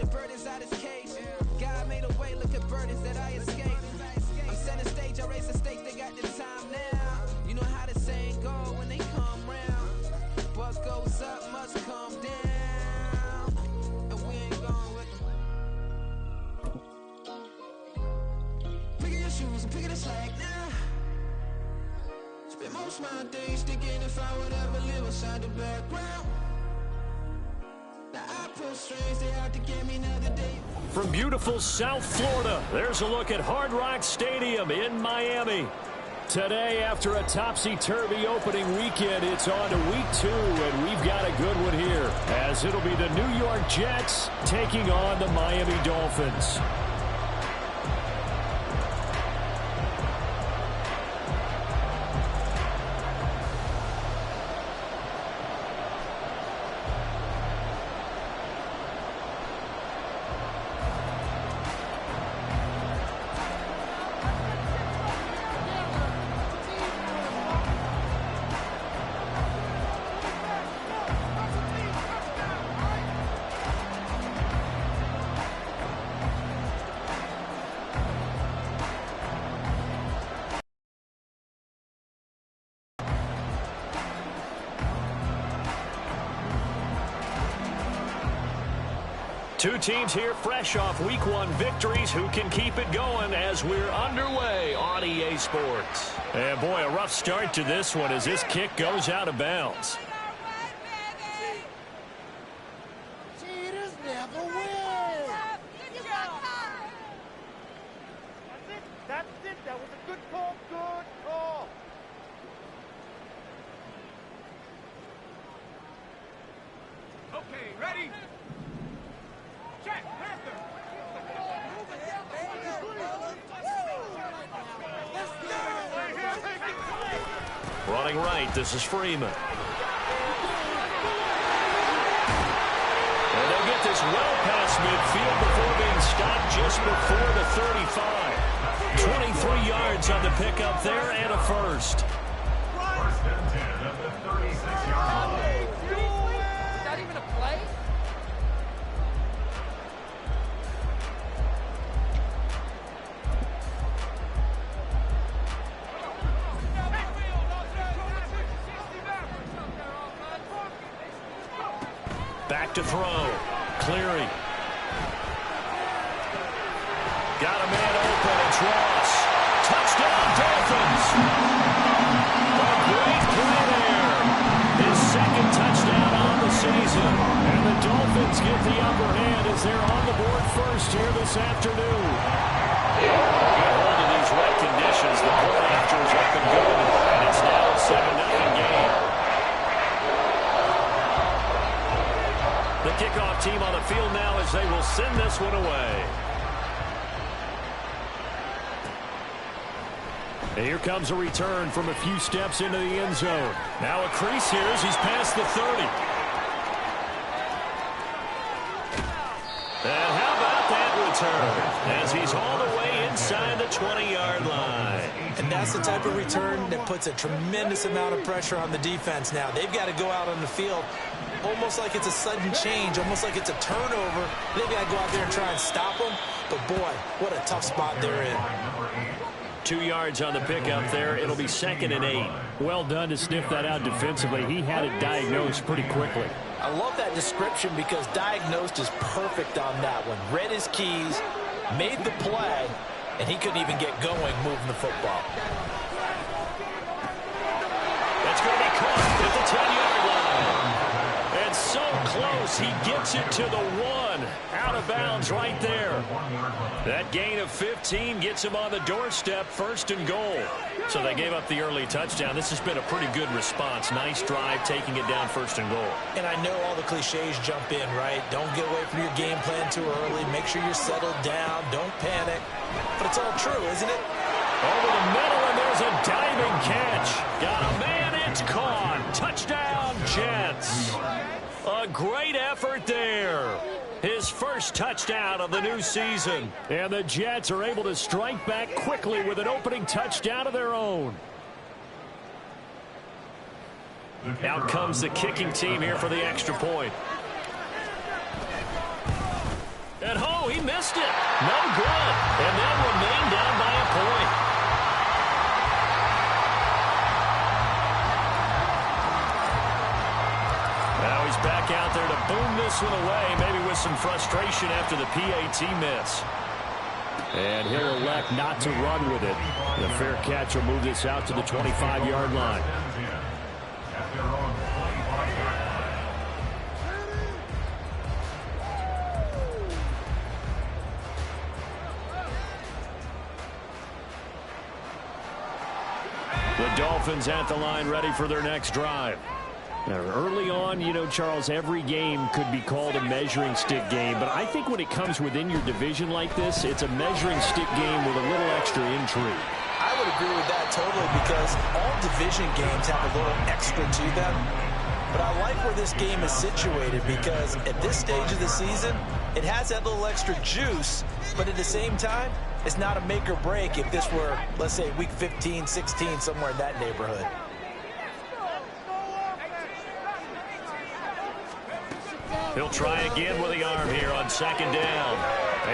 the burdens out his cage. God made a way, look at burdens that I escaped. I'm setting stage, I raise the stakes, they got the time now. You know how the saying go when they come round. What goes up must come down. And we ain't going with them. Picking your shoes and picking the slack now. Spend most of my days thinking if I would ever live inside the background. Now I pull strings, they out to get me another day. From beautiful South Florida, there's a look at Hard Rock Stadium in Miami. Today, after a topsy-turvy opening weekend, it's on to week 2, and we've got a good one here, as it'll be the New York Jets taking on the Miami Dolphins. Two teams here fresh off Week 1 victories. Who can keep it going as we're underway on EA Sports? And boy, a rough start to this one as this kick goes out of bounds. Cheaters never win. That's it. That was a good call. Good call. Okay, ready? Running right, this is Freeman. And they'll get this well past midfield before being stopped just before the 35. 23 yards on the pickup there and a first. First and 10 at the 36-yard line. Is that even a play? Back to throw. Cleary. Got a man open. It's Ross. Touchdown, Dolphins. A great play there. His second touchdown on the season. And the Dolphins get the upper hand as they're on the board first here this afternoon. Get hold of these wet conditions. The play after is up and good. And it's now a 7-0 game. The kickoff team on the field now as they will send this one away. And here comes a return from a few steps into the end zone. Now a crease here as he's past the 30. And how about that return as he's hauled away inside the 20-yard line. And that's the type of return that puts a tremendous amount of pressure on the defense now. They've got to go out on the field almost like it's a sudden change, almost like it's a turnover. They've got to go out there and try and stop them. But, boy, what a tough spot they're in. 2 yards on the pickup there. It'll be 2nd and 8. Well done to sniff that out defensively. He had it diagnosed pretty quickly. I love that description because diagnosed is perfect on that one. Read his keys, made the play, and he couldn't even get going moving the football. That's going to be caught at the 10-yard line. And so close, he gets it to the 1. Out of bounds right there. That gain of 15 gets him on the doorstep, 1st and goal. So they gave up the early touchdown. This has been a pretty good response. Nice drive, taking it down 1st and goal. And I know all the cliches jump in, right? Don't get away from your game plan too early. Make sure you're settled down. Don't panic. But it's all true, isn't it? Over the middle, and there's a diving catch. Got a man, it's caught. Touchdown, Jets. A great effort there. His first touchdown of the new season. And the Jets are able to strike back quickly with an opening touchdown of their own. Out comes the kicking team here for the extra point. one away, maybe with some frustration after the PAT miss. And he'll elect not to run with it. The fair catch will move this out to the 25-yard line. The Dolphins at the line, ready for their next drive. Now, early on, you know, Charles, every game could be called a measuring stick game, but I think when it comes within your division like this, it's a measuring stick game with a little extra intrigue. I would agree with that totally, because all division games have a little extra to them. But I like where this game is situated, because at this stage of the season, it has that little extra juice, but at the same time, it's not a make or break if this were, let's say, week 15, 16, somewhere in that neighborhood. He'll try again with the arm here on second down.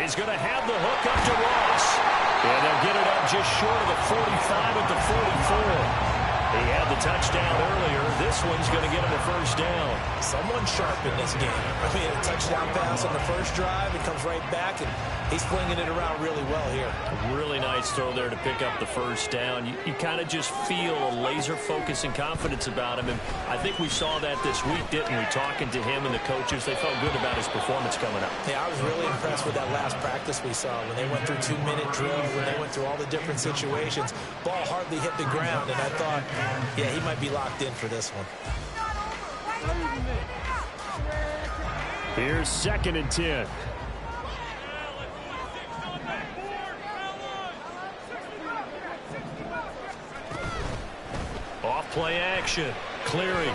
He's going to have the hook up to Ross. And they'll get it up just short of the 45 at the 44. He had the touchdown earlier. This one's going to get him a first down. Someone sharp in this game. I mean, a touchdown pass on the first drive. It comes right back, and he's flinging it around really well here. A really nice throw there to pick up the first down. You kind of just feel a laser focus and confidence about him. And I think we saw that this week, didn't we? Talking to him and the coaches, they felt good about his performance coming up. Yeah, I was really impressed with that last practice we saw when they went through 2-minute drill, when they went through all the different situations. Ball hardly hit the ground, and I thought, yeah, he might be locked in for this one. Here's 2nd and 10. Off play action. Cleary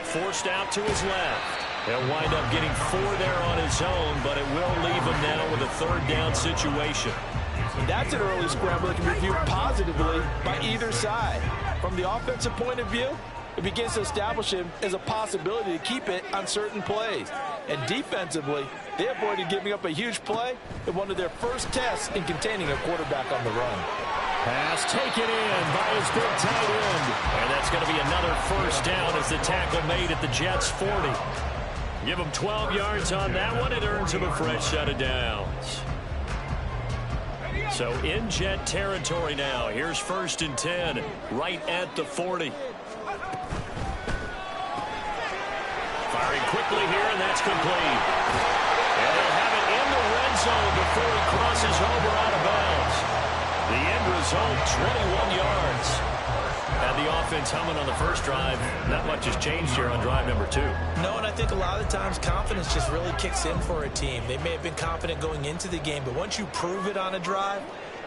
forced out to his left. He'll wind up getting 4 there on his own, but it will leave him now with a 3rd down situation. That's an early scramble that can be viewed positively by either side. From the offensive point of view, it begins to establish him as a possibility to keep it on certain plays. And defensively, they avoided giving up a huge play in one of their first tests in containing a quarterback on the run. Pass taken in by his big tight end. And that's going to be another first down as the tackle made at the Jets' 40. Give him 12 yards on that one. It earns him a fresh set of downs. So in Jet territory now. Here's 1st and 10 right at the 40. Firing quickly here, and that's complete. And they'll have it in the red zone before he crosses over out of bounds. The end result, 21 yards. Had the offense humming on the first drive. Not much has changed here on drive number 2. No, and I think a lot of times confidence just really kicks in for a team. They may have been confident going into the game, but once you prove it on a drive,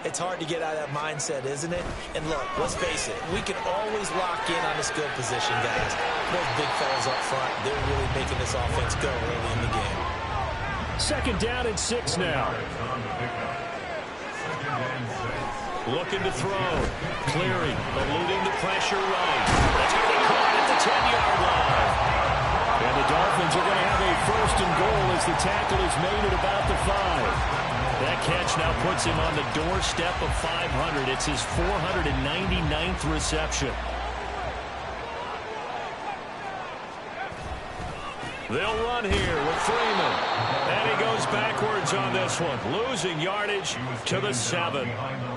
it's hard to get out of that mindset, isn't it? And look, let's face it, we can always lock in on the skill position, guys. Those big fellas up front, they're really making this offense go early in the game. 2nd down and 6 now. Looking to throw. Cleary eluding the pressure right. That's going to be caught at the 10-yard line. And the Dolphins are going to have a 1st and goal as the tackle is made at about the 5. That catch now puts him on the doorstep of 500. It's his 499th reception. They'll run here with Freeman. And he goes backwards on this one, losing yardage to the 7.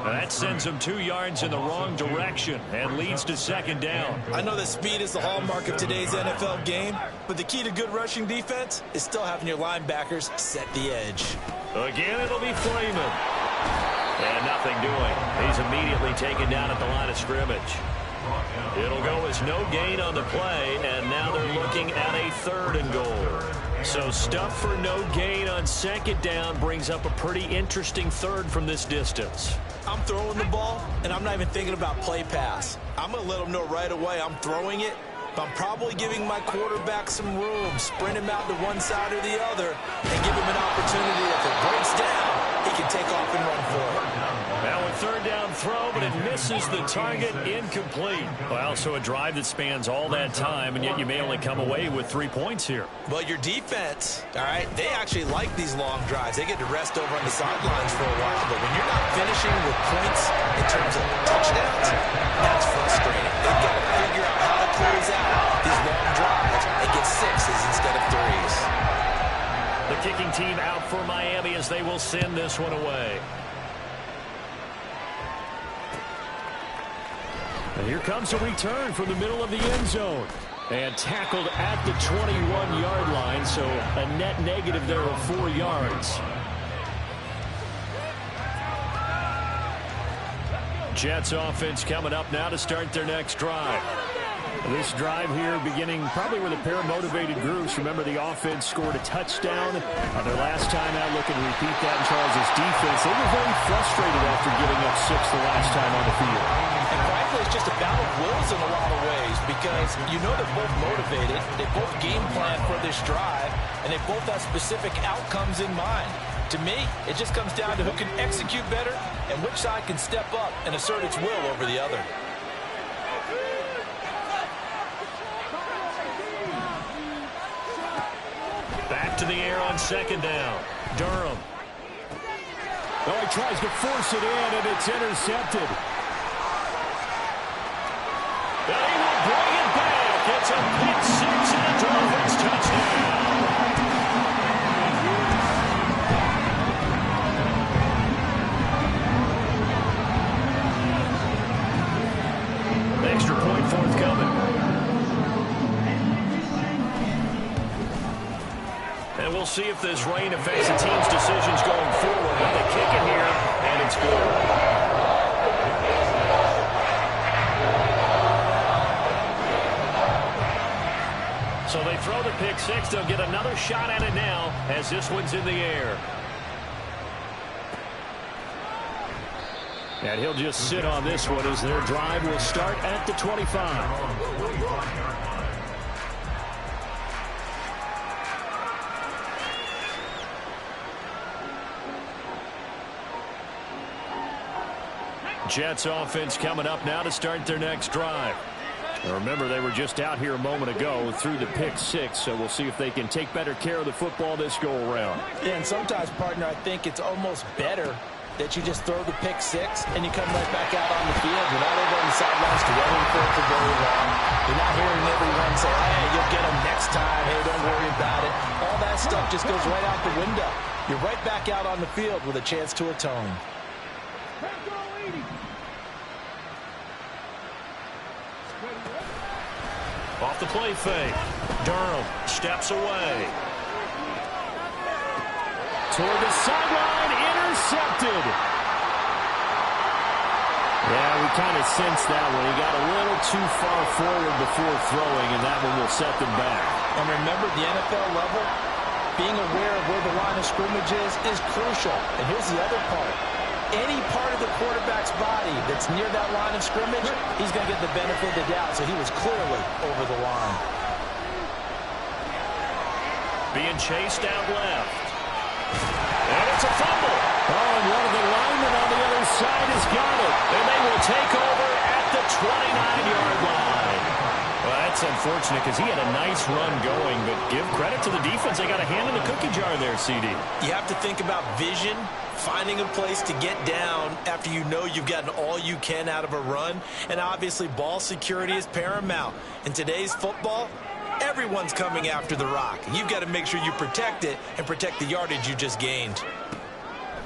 That sends him 2 yards in the wrong direction and leads to 2nd down. I know that speed is the hallmark of today's NFL game, but the key to good rushing defense is still having your linebackers set the edge. Again, it'll be Freeman. And nothing doing. He's immediately taken down at the line of scrimmage. It'll go as no gain on the play, and now they're looking at a 3rd and goal. So stuff for no gain on 2nd down brings up a pretty interesting 3rd from this distance. I'm throwing the ball, and I'm not even thinking about play pass. I'm going to let them know right away I'm throwing it, but I'm probably giving my quarterback some room, sprint him out to one side or the other, and give him an opportunity. If it breaks down, he can take off and run for it. Now a 3rd down throw, but it misses the target, incomplete. Well, so a drive that spans all that time, and yet you may only come away with 3 points here. Well, your defense, all right, they actually like these long drives. They get to rest over on the sidelines for a while, but when you're not finishing with points in terms of touchdowns, that's frustrating. They've got to figure out how to close out these long drives and get 6s instead of 3s. kicking team out for Miami as they will send this one away. And here comes a return from the middle of the end zone. And tackled at the 21-yard line, so a net negative there of 4 yards. Jets offense coming up now to start their next drive. This drive here beginning probably with a pair of motivated groups. Remember, the offense scored a touchdown their last time out, looking to repeat that in Charles' defense. They were very frustrated after giving up 6 the last time on the field. And frankly, it's just a battle of wills in a lot of ways because you know they're both motivated, they both game plan for this drive, and they both have specific outcomes in mind. To me, it just comes down to who can execute better and which side can step up and assert its will over the other. Back to the air on second down. Durham. Oh, he tries to force it in, and it's intercepted. They will bring it back. It's a pick six and a Dolphins touchdown. Extra point forthcoming. And we'll see if this rain affects the team's decisions going forward. But they kick it here, and it's good. So they throw the pick six. They'll get another shot at it now as this one's in the air. And he'll just sit on this one as their drive will start at the 25. Jets offense coming up now to start their next drive. Now remember, they were just out here a moment ago through the pick six, so we'll see if they can take better care of the football this go-around. Yeah, and sometimes, partner, I think it's almost better that you just throw the pick six and you come right back out on the field. You're not over on the sidelines dwelling for it for very long. You're not hearing everyone say, hey, you'll get them next time. Hey, don't worry about it. All that stuff just goes right out the window. You're right back out on the field with a chance to atone. Off the play fake. Durham steps away. Toward the sideline, intercepted. Yeah, we kind of sensed that one. He got a little too far forward before throwing, and that one will set them back. And remember, the NFL level, being aware of where the line of scrimmage is crucial. And here's the other part. Any part of the quarterback's body that's near that line of scrimmage, he's going to get the benefit of the doubt. So he was clearly over the line. Being chased out left. And it's a fumble. Oh, and one of the linemen on the other side has got it. And they will take over at the 29-yard line. Well, that's unfortunate because he had a nice run going, but give credit to the defense. They got a hand in the cookie jar there, CD. You have to think about vision, finding a place to get down after you know you've gotten all you can out of a run. And obviously, ball security is paramount. In today's football, everyone's coming after the rock. You've got to make sure you protect it and protect the yardage you just gained.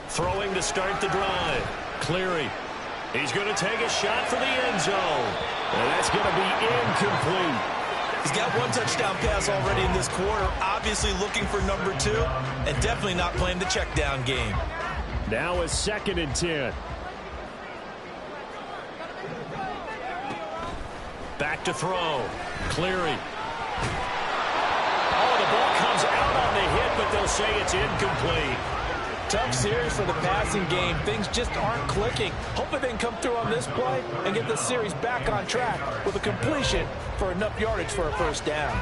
Throwing to start the drive. Cleary. He's going to take a shot for the end zone. And that's going to be incomplete. He's got one touchdown pass already in this quarter. Obviously looking for number 2 and definitely not playing the check down game. Now a 2nd and 10. Back to throw. Cleary. Oh, the ball comes out on the hit, but they'll say it's incomplete. Tough series for the passing game. Things just aren't clicking. Hopefully they can come through on this play and get the series back on track with a completion for enough yardage for a first down.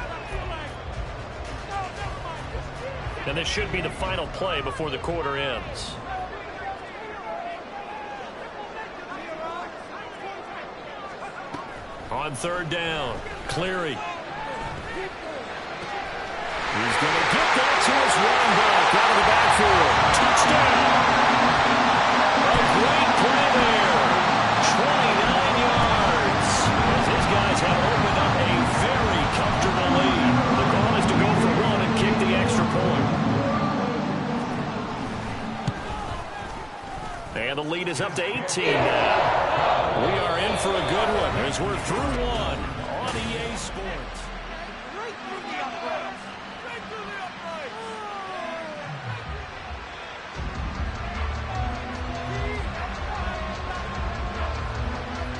And this should be the final play before the quarter ends. On 3rd down, Cleary. He's going to get that to his running back out of the backfield. Touchdown! A great play there. 29 yards. As his guys have opened up a very comfortable lead. The goal is to go for 1 and kick the extra point. And the lead is up to 18 now. We are in for a good one as we're through one on EA Sports. Right through the upright. Right through the upright.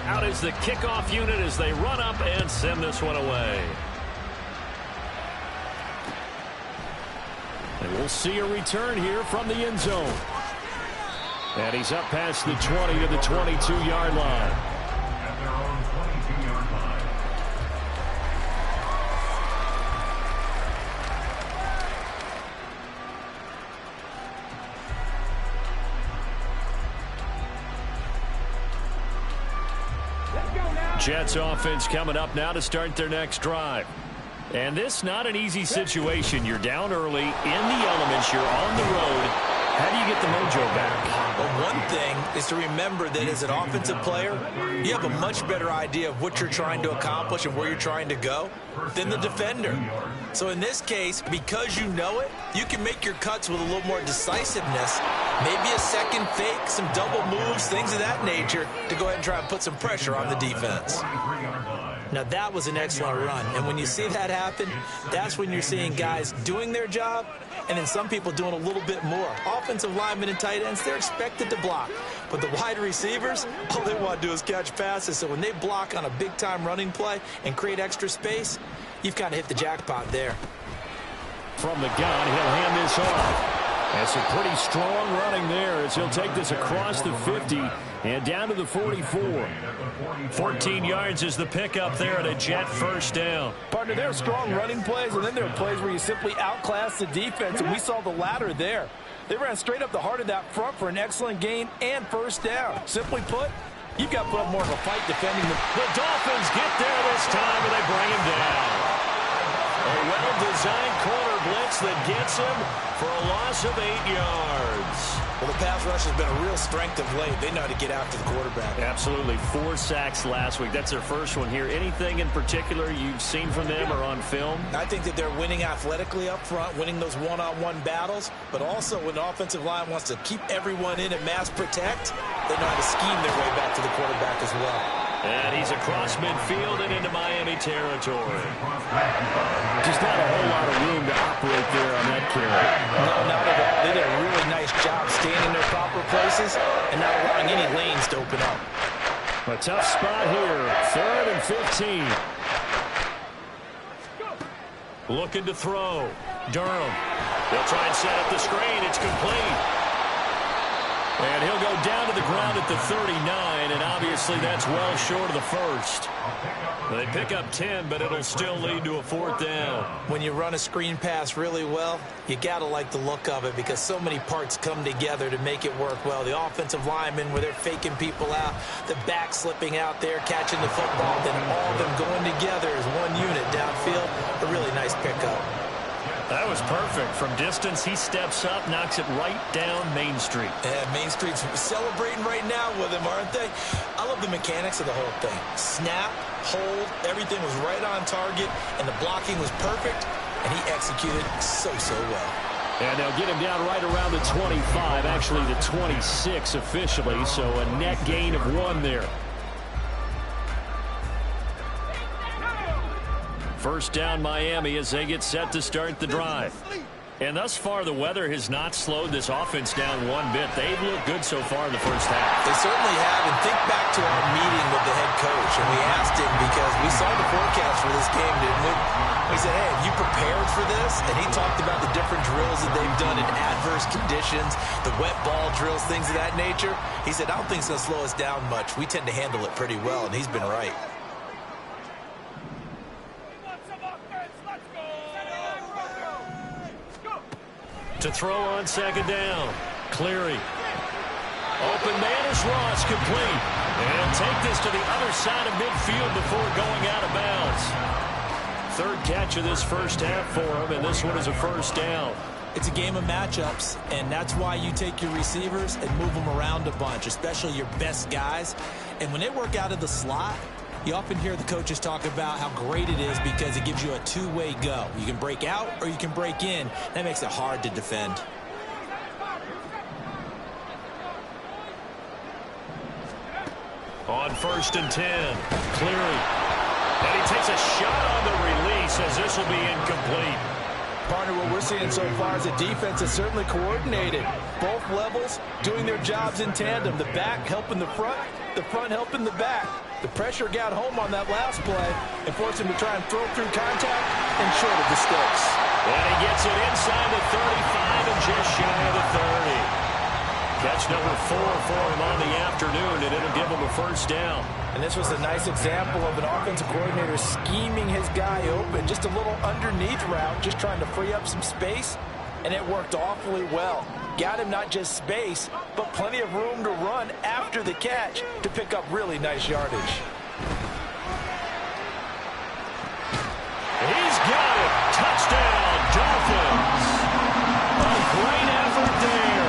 Out is the kickoff unit as they run up and send this one away. And we'll see a return here from the end zone. And he's up past the 20 to the 22-yard line. At their own 22-yard line. Jets offense coming up now to start their next drive. And this not an easy situation. You're down early, in the elements, you're on the road. How do you get the mojo back? Well, one thing is to remember that as an offensive player, you have a much better idea of what you're trying to accomplish and where you're trying to go than the defender. So in this case, because you know it, you can make your cuts with a little more decisiveness, maybe a second fake, some double moves, things of that nature, to go ahead and try and put some pressure on the defense. Now, that was an excellent run, and when you see that happen, that's when you're seeing guys doing their job and then some people doing a little bit more. Offensive linemen and tight ends, they're expected to block. But the wide receivers, all they want to do is catch passes. So when they block on a big-time running play and create extra space, you've kind of hit the jackpot there. From the gun, he'll hand this off. That's a pretty strong running there as he'll take this across the 50 and down to the 44. 14 yards is the pickup there at a Jet first down. Partner, there are strong running plays, and then there are plays where you simply outclass the defense, and we saw the latter there. They ran straight up the heart of that front for an excellent gain and first down. Simply put, you've got to put up more of a fight defending the... The Dolphins get there this time, and they bring him down. A well-designed corner blitz that gets him for a loss of 8 yards. Well, the pass rush has been a real strength of late. They know how to get after the quarterback. Absolutely. 4 sacks last week. That's their first one here. Anything in particular you've seen from them or on film? I think that they're winning athletically up front, winning those one-on-one battles, but also when the offensive line wants to keep everyone in and mass protect, they know how to scheme their way back to the quarterback as well. And he's across midfield and into Miami territory. Just not a whole lot of room to operate there on that carry. No, not at all. They did a really nice job staying in their proper places and not allowing any lanes to open up. A tough spot here. 3rd and 15. Looking to throw. Durham. They'll try and set up the screen. It's complete. And he'll go down to the ground at the 39, and obviously that's well short of the first. They pick up 10, but it'll still lead to a 4th down. When you run a screen pass really well, you got to like the look of it because so many parts come together to make it work well. The offensive linemen, where they're faking people out, the back slipping out there, catching the football, then all of them going together as one unit downfield. A really nice pickup. That was perfect. From distance, he steps up, knocks it right down Main Street. Yeah, Main Street's celebrating right now with him, aren't they? I love the mechanics of the whole thing. Snap, hold, everything was right on target, and the blocking was perfect, and he executed so well. And they'll get him down right around the 25, actually the 26 officially, so a net gain of 1 there. First down Miami as they get set to start the drive. And thus far, the weather has not slowed this offense down one bit. They've looked good so far in the first half. They certainly have. And think back to our meeting with the head coach. And we asked him because we saw the forecast for this game, didn't we? We said, hey, have you prepared for this? And he talked about the different drills that they've done in adverse conditions, the wet ball drills, things of that nature. He said, I don't think it's going to slow us down much. We tend to handle it pretty well, and he's been right. To throw on second down. Cleary. Open man is Ross, complete. And take this to the other side of midfield before going out of bounds. 3rd catch of this first half for him, and this one is a first down. It's a game of matchups, and that's why you take your receivers and move them around a bunch, especially your best guys. And when they work out of the slot, you often hear the coaches talk about how great it is because it gives you a two-way go. You can break out or you can break in. That makes it hard to defend. On 1st and 10, Cleary. And he takes a shot on the release as this will be incomplete. Partner, what we're seeing so far is the defense is certainly coordinated. Both levels doing their jobs in tandem. The back helping the front helping the back. The pressure got home on that last play and forced him to try and throw through contact and short of the sticks. And he gets it inside the 35 and just shy of the 30. Catch number 4 for him on the afternoon, and it'll give him a first down. And this was a nice example of an offensive coordinator scheming his guy open. Just a little underneath route, just trying to free up some space, and it worked awfully well. Got him not just space, but plenty of room to run after the catch to pick up really nice yardage. He's got it. Touchdown, Dolphins. A great effort there.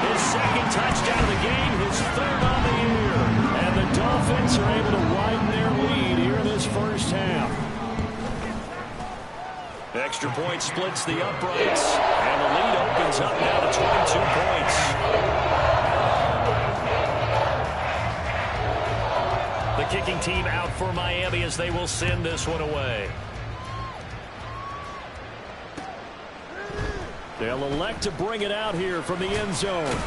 His second touchdown of the game, his 3rd on the year. And the Dolphins are able to widen their lead here in this first half. Extra point splits the uprights, and the lead opens up now to 22 points. The kicking team out for Miami as they will send this one away. They'll elect to bring it out here from the end zone.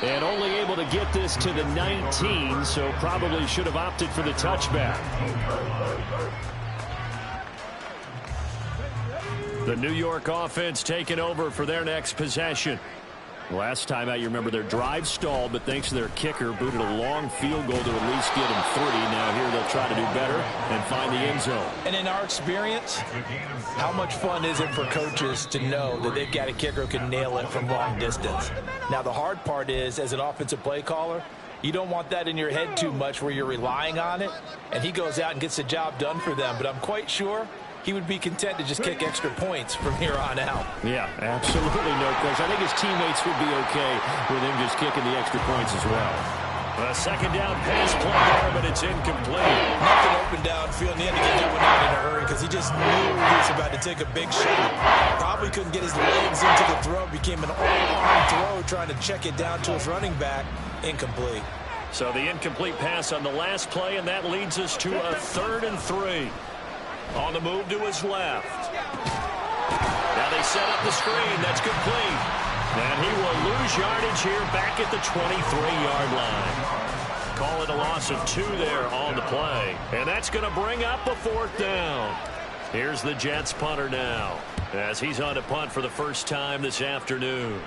And only able to get this to the 19, so probably should have opted for the touchback. The New York offense taking over for their next possession. Last time out, you remember their drive stalled, but thanks to their kicker, booted a long field goal to at least get them 3. Now here they'll try to do better and find the end zone. And in our experience, how much fun is it for coaches to know that they've got a kicker who can nail it from long distance? Now the hard part is, as an offensive play caller, you don't want that in your head too much where you're relying on it, and he goes out and gets the job done for them. But I'm quite sure he would be content to just kick extra points from here on out. Yeah, absolutely no question. I think his teammates would be okay with him just kicking the extra points as well. A second down pass play there, but it's incomplete. Nothing open downfield, and he had to get that one out in a hurry because he just knew he was about to take a big shot. Probably couldn't get his legs into the throw. Became an all-arm throw trying to check it down to his running back. Incomplete. So the incomplete pass on the last play, and that leads us to a 3rd and 3. On the move to his left. Now they set up the screen. That's complete. And he will lose yardage here back at the 23-yard line. Call it a loss of 2 there on the play. And that's going to bring up a 4th down. Here's the Jets punter now, as he's on a punt for the first time this afternoon.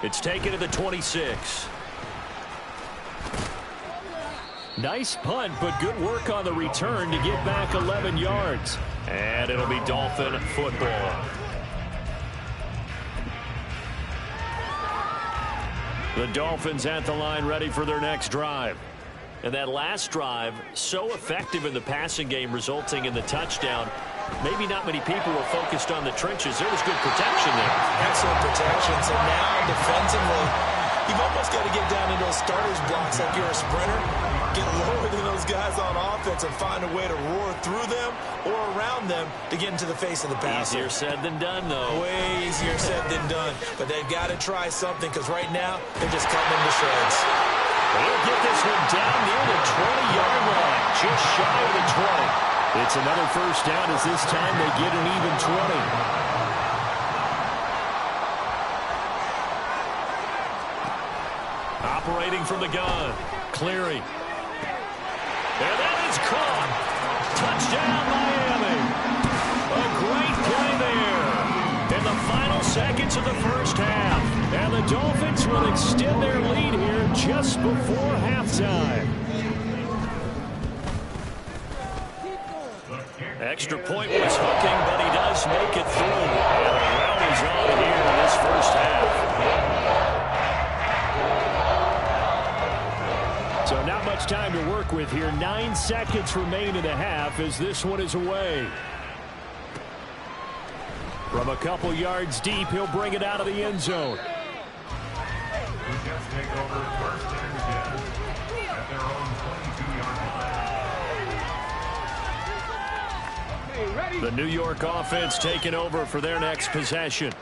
It's taken to the 26. Nice punt, but good work on the return to get back 11 yards. And it'll be Dolphin football. The Dolphins at the line, ready for their next drive. And that last drive, so effective in the passing game, resulting in the touchdown. Maybe not many people were focused on the trenches. There was good protection there. Excellent protection. So now, defensively, you've almost got to get down into those starters blocks like you're a sprinter. Get lower than those guys on offense and find a way to roar through them or around them to get into the face of the passer. Easier said than done, though. Way easier said than done. But they've got to try something because right now they're just cutting them to shreds. They'll get this one down near the 20-yard line, just shy of the 20. It's another first down as this time they get an even 20. Operating from the gun, Cleary. And that is caught. Touchdown, Miami. A great play there in the final seconds of the first half. And the Dolphins will extend their lead here just before halftime. Extra point was hooking, but he does make it through. And the round is on here in this first half. So not much time to work with here. 9 seconds remain in the half as this one is away. From a couple yards deep, he'll bring it out of the end zone. The Jets take over 1st and 10 at their own 22-yard line. The New York offense taking over for their next possession.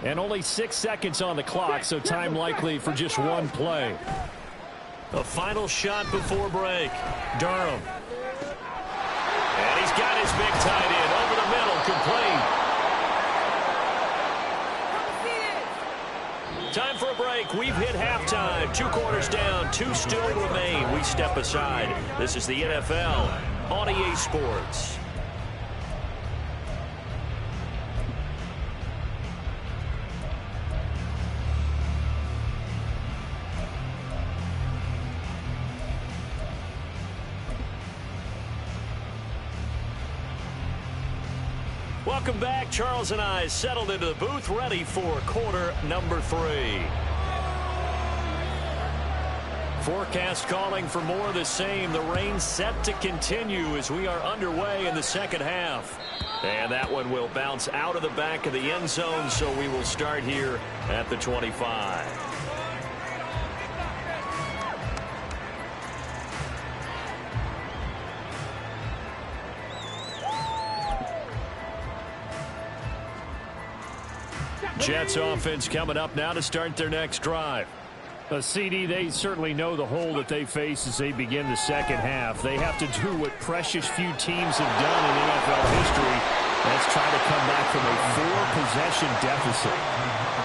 And only 6 seconds on the clock, so time likely for just one play. A final shot before break. Durham. And he's got his big tight end over the middle, complete. Time for a break. We've hit halftime. 2 quarters down, 2 still remain. We step aside. This is the NFL on EA Sports. Welcome back. Charles and I settled into the booth, ready for quarter number 3. Forecast calling for more of the same. The rain set to continue as we are underway in the second half. And that one will bounce out of the back of the end zone, so we will start here at the 25. Jets offense coming up now to start their next drive. CD, they certainly know the hole that they face as they begin the second half. They have to do what precious few teams have done in NFL history. That's try to come back from a 4-possession deficit.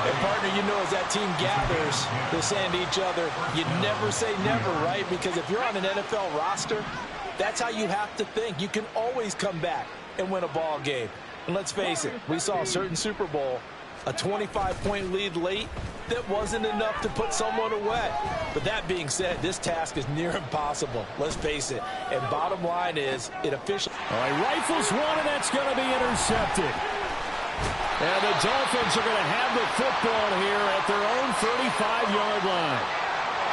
And, partner, you know, as that team gathers, they're saying to each other, you never say never, right? Because if you're on an NFL roster, that's how you have to think. You can always come back and win a ball game. And let's face it, we saw a certain Super Bowl, a 25-point lead late, that wasn't enough to put someone away. But that being said, this task is near impossible. Let's face it. And bottom line is, it officially... All right, rifles one, and that's going to be intercepted. And the Dolphins are going to have the football here at their own 35-yard line.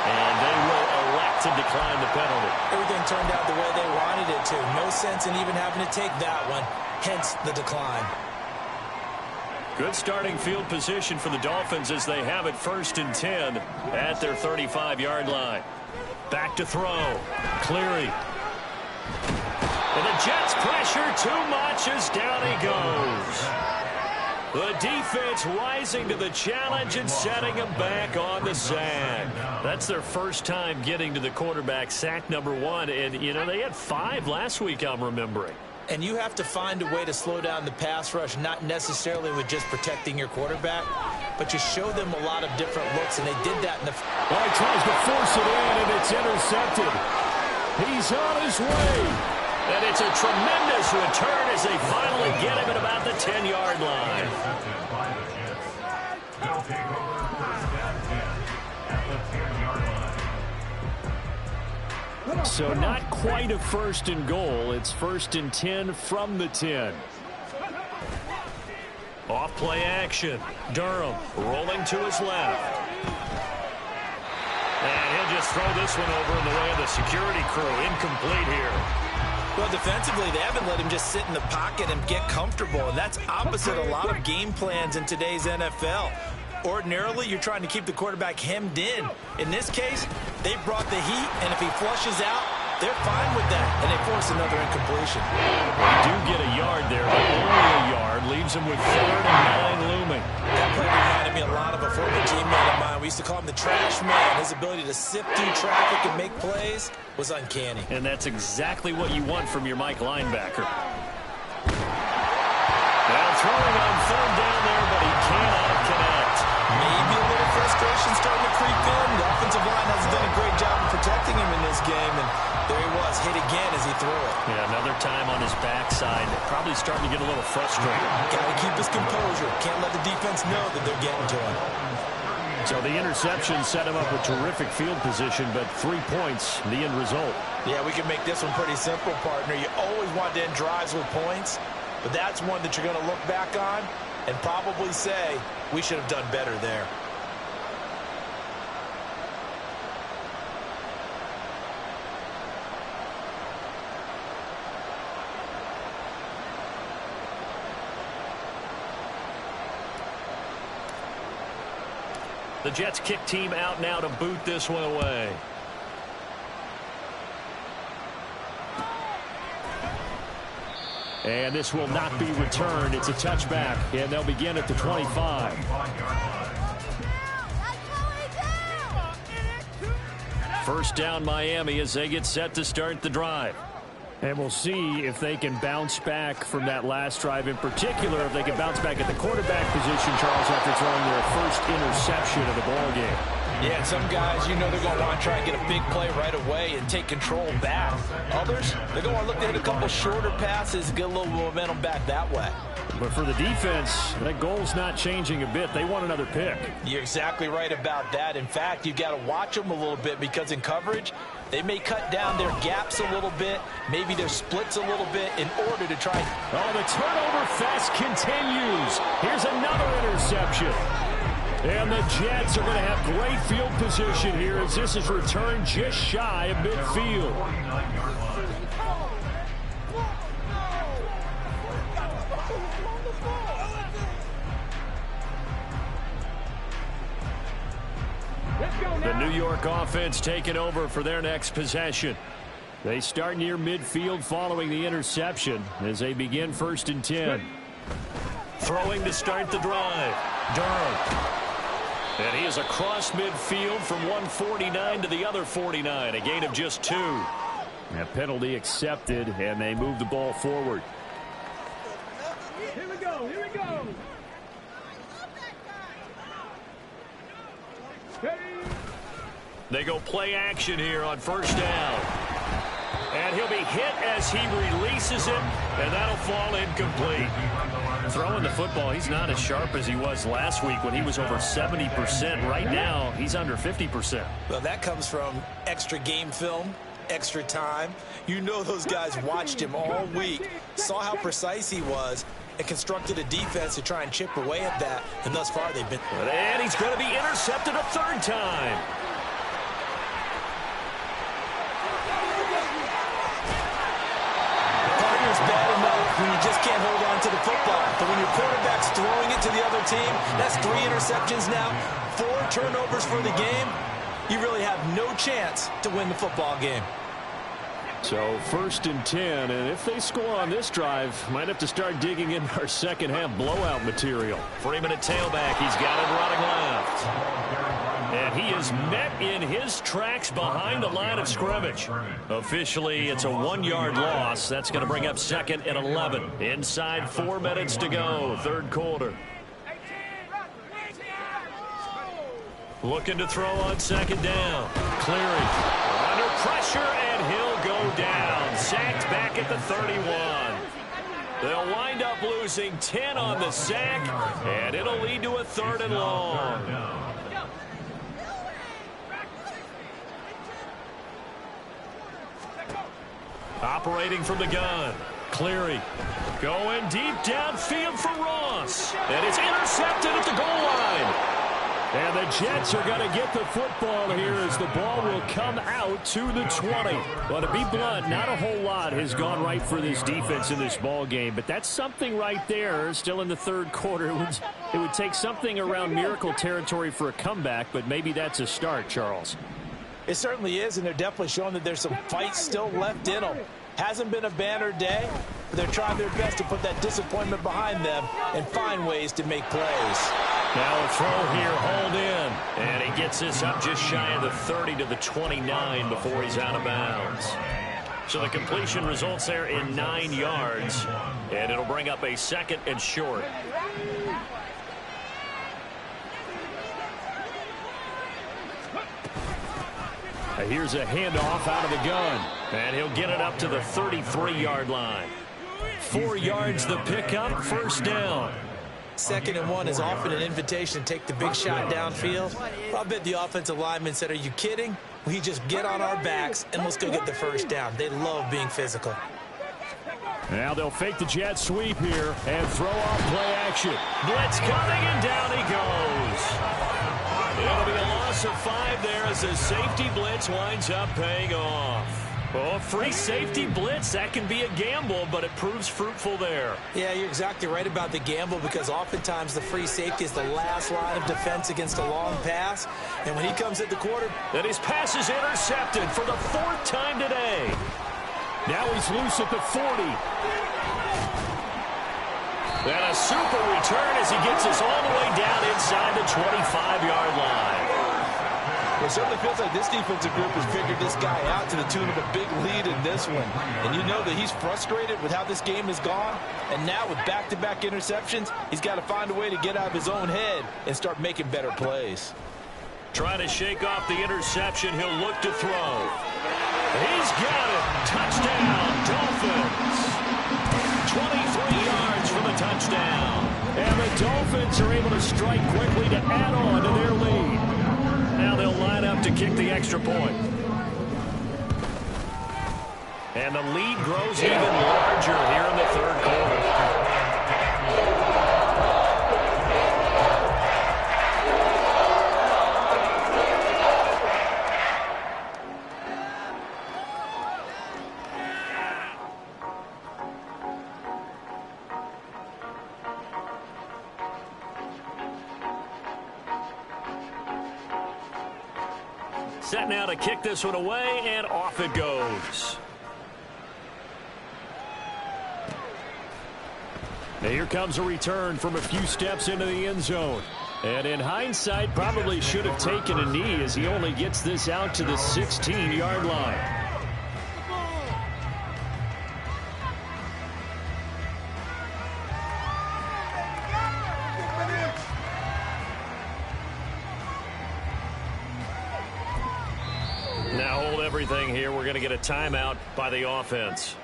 And they will elect to decline the penalty. Everything turned out the way they wanted it to. No sense in even having to take that one, hence the decline. Good starting field position for the Dolphins as they have it 1st and 10 at their 35-yard line. Back to throw. Cleary. And the Jets pressure too much as down he goes. The defense rising to the challenge and setting him back on the sack. That's their first time getting to the quarterback, sack number 1. And, you know, they had 5 last week, I'm remembering. And you have to find a way to slow down the pass rush, not necessarily with just protecting your quarterback, but you show them a lot of different looks, and they did that in the... Well, he tries to force it in, and it's intercepted. He's on his way. And it's a tremendous return as they finally get him at about the 10-yard line. They'll take over 1st and 10 at the 10-yard line. So not quite a 1st and goal. It's 1st and 10 from the 10. Off play action. Durham rolling to his left. And he'll just throw this one over in the way of the security crew. Incomplete here. Well, defensively, they haven't let him just sit in the pocket and get comfortable, and that's opposite a lot of game plans in today's NFL. Ordinarily, you're trying to keep the quarterback hemmed in. In this case, they brought the heat, and if he flushes out, they're fine with that, and they force another incompletion. They do get a yard there, but only a yard. Leaves him with 3rd and 9 looming. That play reminded me a lot of a former teammate of mine. We used to call him the trash man. His ability to sift through traffic and make plays was uncanny. And that's exactly what you want from your Mike linebacker. Now throwing on 3rd down there, but he cannot connect. Maybe a little frustration starting to creep in. The offensive line hasn't done a great job of protecting him in this game, and there he was, hit again as he threw it. Yeah, another time on his backside. Probably starting to get a little frustrated. Got to keep his composure. Can't let the defense know that they're getting to him. So the interception set him up with terrific field position, but 3 points, the end result. Yeah, we can make this one pretty simple, partner. You always want to end drives with points, but that's one that you're going to look back on and probably say, we should have done better there. The Jets kick team out now to boot this one away. And this will not be returned. It's a touchback, and they'll begin at the 25. First down Miami as they get set to start the drive. And we'll see if they can bounce back from that last drive in particular, if they can bounce back at the quarterback position, Charles, after throwing their first interception of the ball game. Yeah, and some guys, they're going to want to try and get a big play right away and take control back. Others, they're going to want to look to hit a couple shorter passes, get a little momentum back that way. But for the defense, that goal's not changing a bit. They want another pick. You're exactly right about that. In fact, you've got to watch them a little bit because in coverage, they may cut down their gaps a little bit, maybe their splits a little bit in order to try. Oh, the turnover fest continues. Here's another interception. And the Jets are going to have great field position here as this is returned just shy of midfield. The New York offense taking over for their next possession. They start near midfield following the interception as they begin 1st and 10. Throwing to start the drive. Durham. And he is across midfield from 149 to the other 49. A gain of just 2. A penalty accepted, and they move the ball forward. Here we go. Here we go. They go play action here on 1st down. And he'll be hit as he releases it, and that'll fall incomplete. Throwing the football, he's not as sharp as he was last week when he was over 70%. Right now, he's under 50%. Well, that comes from extra game film, extra time. Those guys watched him all week, saw how precise he was, and constructed a defense to try and chip away at that. And thus far, they've been. And he's going to be intercepted a 3rd time. Bad enough when you just can't hold on to the football. But when your quarterback's throwing it to the other team, that's 3 interceptions now, 4 turnovers for the game. You really have no chance to win the football game. So 1st and 10, and if they score on this drive, might have to start digging in our second half blowout material. Freeman at tailback, he's got it running left. And he is met in his tracks behind the line of scrimmage. Officially, it's a 1-yard loss. That's going to bring up 2nd and 11. Inside 4 minutes to go, 3rd quarter. Looking to throw on 2nd down. Cleary under pressure, and he'll go down. Sacked back at the 31. They'll wind up losing 10 on the sack, and it'll lead to a 3rd and long. Operating from the gun. Cleary going deep downfield for Ross. And it's intercepted at the goal line. And the Jets are going to get the football here as the ball will come out to the 20. Well, to be blunt, not a whole lot has gone right for this defense in this ball game. But that's something right there still in the 3rd quarter. It would take something around miracle territory for a comeback, but maybe that's a start, Charles. It certainly is, and they're definitely showing that there's some fight still left in them. Hasn't been a banner day, but they're trying their best to put that disappointment behind them and find ways to make plays. Now a throw here, hauled in. And he gets this up just shy of the 30 to the 29 before he's out of bounds. So the completion results there in 9 yards, and it'll bring up a 2nd and short. Here's a handoff out of the gun. And he'll get it up to the 33-yard line. 4 yards the pickup, 1st down. 2nd and 1 is often an invitation to take the big shot downfield. I bet the offensive linemen said, are you kidding? We just get on our backs and let's go get the 1st down. They love being physical. Now they'll fake the jet sweep here and throw off play action. Blitz coming, and down he goes. It'll be a loss of 5 there as the safety blitz winds up paying off. Oh, free safety blitz, that can be a gamble, but it proves fruitful there. Yeah, you're exactly right about the gamble because oftentimes the free safety is the last line of defense against a long pass. And when he comes at the quarter... And his pass is intercepted for the 4th time today. Now he's loose at the 40. And a super return as he gets us all the way down inside the 25-yard line. It certainly feels like this defensive group has figured this guy out to the tune of a big lead in this one. And you know that he's frustrated with how this game has gone. And now with back-to-back interceptions, he's got to find a way to get out of his own head and start making better plays. Trying to shake off the interception. He'll look to throw. He's got it. Touchdown, Dolphins. 23 yards for the touchdown. And the Dolphins are able to strike quickly to add on to their lead. Now they'll line up to kick the extra point. And the lead grows even larger here in the third quarter. Set now to kick this one away, and off it goes. Now here comes a return from a few steps into the end zone. And in hindsight, probably should have taken a knee as he only gets this out to the 16-yard line. Now hold everything here. We're going to get a timeout by the offense.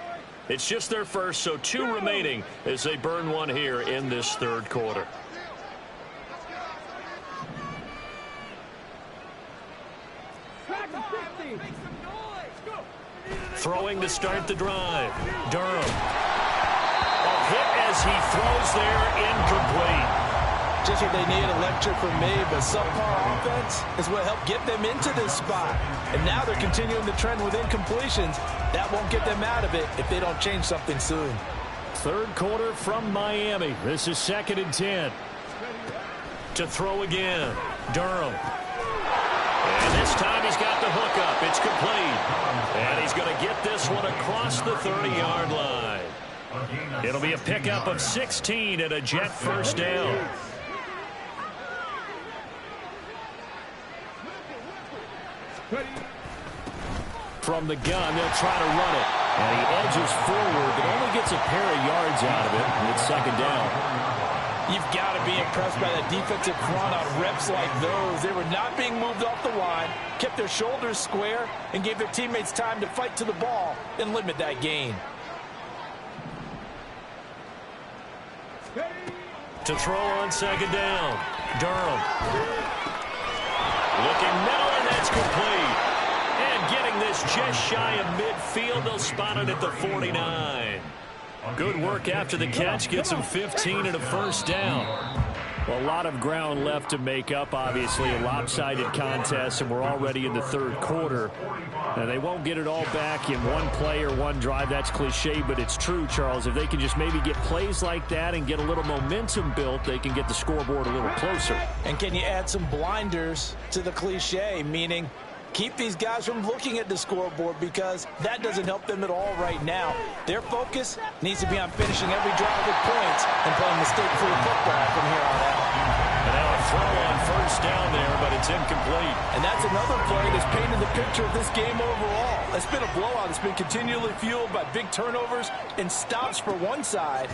It's just their first, so 2 remaining as they burn one here in this third quarter. Throwing to start the drive. Durham. A hit as he throws there, incomplete. Just what they need, a lecture from me, but subpar offense is what helped get them into this spot. And now they're continuing the trend with incompletions. That won't get them out of it if they don't change something soon. Third quarter from Miami. This is 2nd and 10. To throw again. Durham. And this time he's got the hook up. It's complete. And he's going to get this one across the 30-yard line. It'll be a pickup of 16 and a Jet first down. From the gun, they'll try to run it. And he edges forward, but only gets a pair of yards out of it. And it's 2nd down. You've got to be impressed by that defensive front on reps like those. They were not being moved off the line, kept their shoulders square, and gave their teammates time to fight to the ball and limit that gain. To throw on 2nd down. Durham. Looking middle, and that's complete. And getting this just shy of midfield, they'll spot it at the 49. Good work after the catch. Gets him 15 and a first down. Well, a lot of ground left to make up, obviously. A lopsided contest, and we're already in the third quarter. Now, they won't get it all back in one play or one drive. That's cliche, but it's true, Charles. If they can just maybe get plays like that and get a little momentum built, they can get the scoreboard a little closer. And can you add some blinders to the cliche, meaning keep these guys from looking at the scoreboard, because that doesn't help them at all right now. Their focus needs to be on finishing every drive with points and playing mistake-free football from here on out. And now a throw on first down there, but it's incomplete. And that's another play that's painted the picture of this game overall. It's been a blowout. It's been continually fueled by big turnovers and stops for one side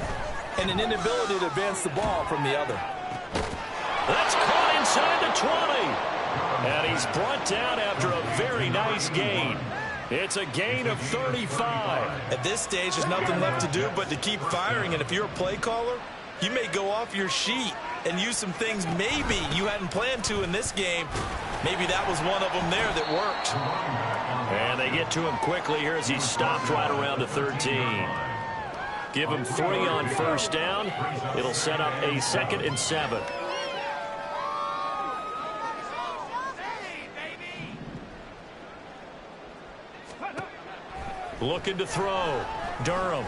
and an inability to advance the ball from the other. That's caught inside the 20. And he's brought down after a very nice gain. It's a gain of 35. At this stage, there's nothing left to do but to keep firing. And if you're a play caller, you may go off your sheet and use some things maybe you hadn't planned to in this game. Maybe that was one of them there that worked. And they get to him quickly here as he stopped right around the 13. Give him 3 on first down. It'll set up a 2nd and 7. Looking to throw. Durham.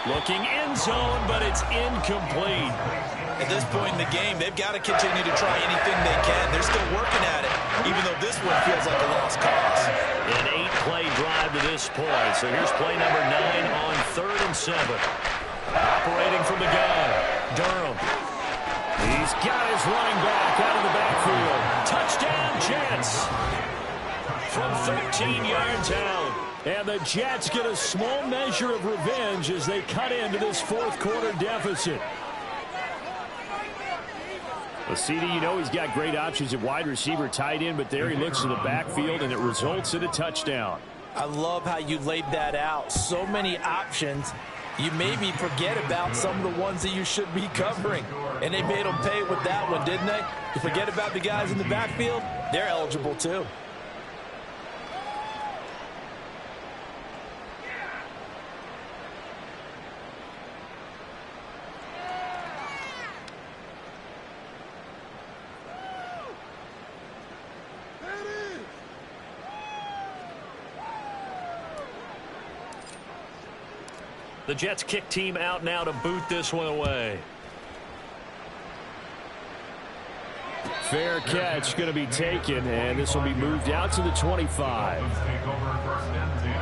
Looking end zone, but it's incomplete. At this point in the game, they've got to continue to try anything they can. They're still working at it, even though this one feels like a lost cause. An 8-play drive to this point. So here's play number 9 on 3rd and 7. Operating from the gun. Durham. He's got his running back out of the backfield. Touchdown, Jets. From 13 yards out. And the Jets get a small measure of revenge as they cut into this fourth quarter deficit. Well, CD, you know he's got great options at wide receiver, tight end, but there he looks to the backfield, and it results in a touchdown. I love how you laid that out. So many options. You maybe forget about some of the ones that you should be covering. And they made them pay with that one, didn't they? You forget about the guys in the backfield, they're eligible too. The Jets kick team out now to boot this one away. Fair catch going to be taken, and this will be moved out to the 25. Take over first and 10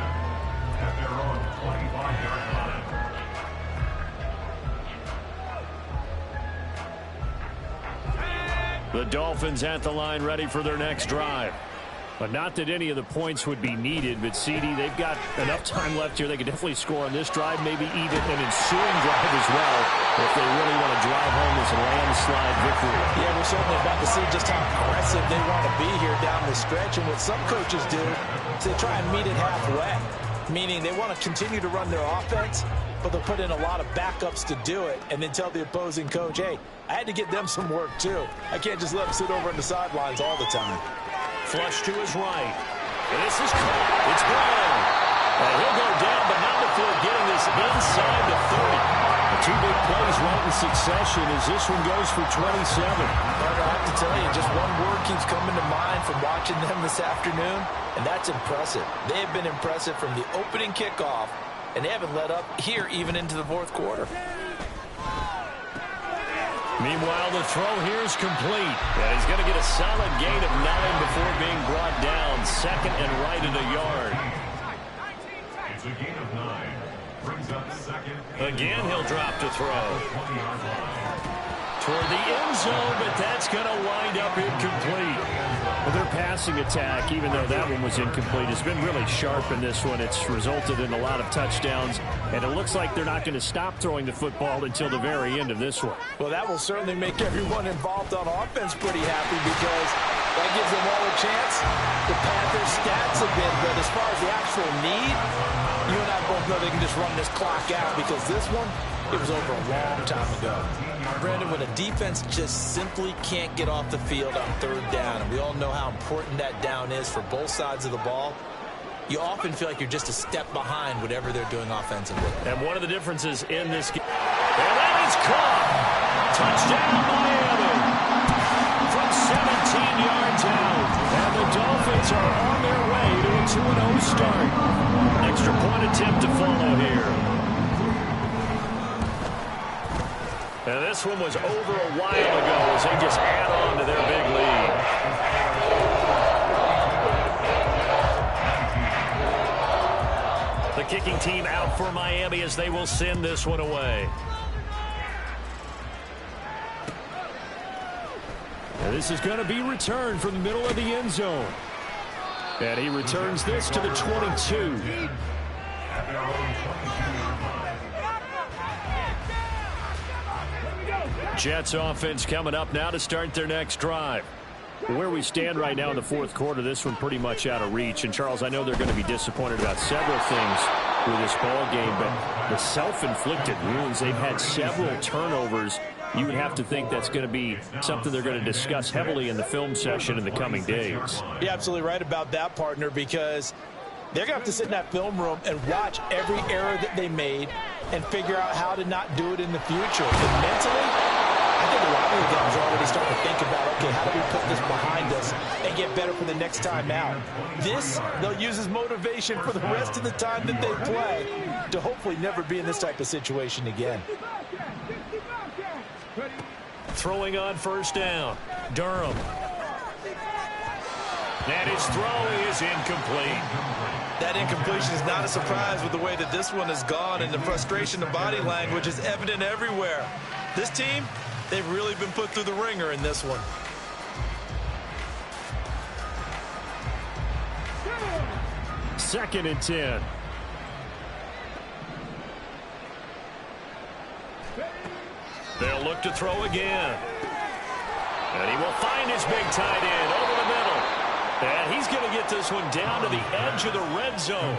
at their own 25-yard line. The Dolphins at the line ready for their next drive. But not that any of the points would be needed, but CD, they've got enough time left here. They could definitely score on this drive, maybe even an ensuing drive as well, if they really want to drive home this landslide victory. Yeah, we're certainly about to see just how aggressive they want to be here down the stretch. And what some coaches do is they try and meet it halfway, meaning they want to continue to run their offense, but they'll put in a lot of backups to do it and then tell the opposing coach, hey, I had to get them some work too. I can't just let them sit over on the sidelines all the time. Flush to his right. This is caught. It's Brown. And he'll go down, but not before getting this inside the 30. The two big plays right in succession as this one goes for 27. But I have to tell you, just one word keeps coming to mind from watching them this afternoon, and that's impressive. They have been impressive from the opening kickoff, and they haven't let up here even into the fourth quarter. Meanwhile, the throw here is complete. And he's going to get a solid gain of 9 before being brought down. Second and right at a yard. It's a gain of 9. Brings up second. Again, he'll drop to throw. Toward the end zone, but that's going to wind up incomplete. Well, their passing attack, even though that one was incomplete, has been really sharp in this one. It's resulted in a lot of touchdowns, and it looks like they're not going to stop throwing the football until the very end of this one. Well, that will certainly make everyone involved on offense pretty happy because that gives them all a chance to pad their stats a bit. But as far as the actual need, you and I both know they can just run this clock out because this one, it was over a long time ago. Brandon, when a defense just simply can't get off the field on third down, and we all know how important that down is for both sides of the ball, you often feel like you're just a step behind whatever they're doing offensively. And one of the differences in this game, and that is caught. Touchdown, Miami. From 17 yards out. And the Dolphins are on their way to a 2-0 start. Extra point attempt to follow here. And this one was over a while ago as they just add on to their big lead. The kicking team out for Miami as they will send this one away. And this is going to be returned from the middle of the end zone. And he returns this to the 22. Jets offense coming up now to start their next drive. Where we stand right now in the fourth quarter, this one pretty much out of reach. And, Charles, I know they're going to be disappointed about several things with this ball game, but the self-inflicted wounds, they've had several turnovers. You would have to think that's going to be something they're going to discuss heavily in the film session in the coming days. You're absolutely right about that, partner, because they're going to have to sit in that film room and watch every error that they made and figure out how to not do it in the future. And mentally, I think a lot of the guys are already starting to think about, okay, how do we put this behind us and get better for the next time out? This, they'll use as motivation for the rest of the time that they play to hopefully never be in this type of situation again. Throwing on first down, Durham. And his throw is incomplete. That incompletion is not a surprise with the way that this one has gone, and the frustration of body language is evident everywhere. This team, they've really been put through the ringer in this one. 2nd and 10. They'll look to throw again. And he will find his big tight end over the middle. And he's going to get this one down to the edge of the red zone.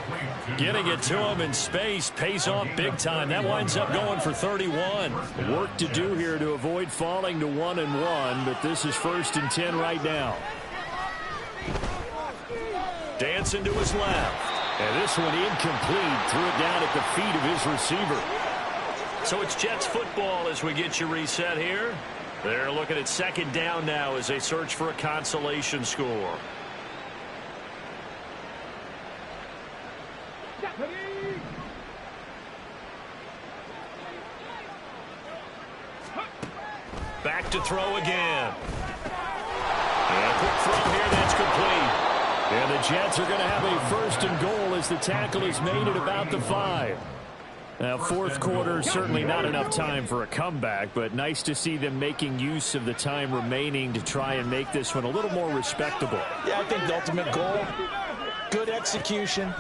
Getting it to him in space pays off big time. That winds up going for 31. Work to do here to avoid falling to 1-1, but this is 1st and 10 right now. Dancing to his left. And this one incomplete. Threw it down at the feet of his receiver. So it's Jets football as we get you reset here. They're looking at 2nd down now as they search for a consolation score. Back to throw again. And a quick throw here that's complete. And the Jets are going to have a 1st and goal as the tackle is made at about the 5. Now, 4th quarter, certainly not enough time for a comeback, but nice to see them making use of the time remaining to try and make this one a little more respectable. Yeah, I think the ultimate goal, good execution,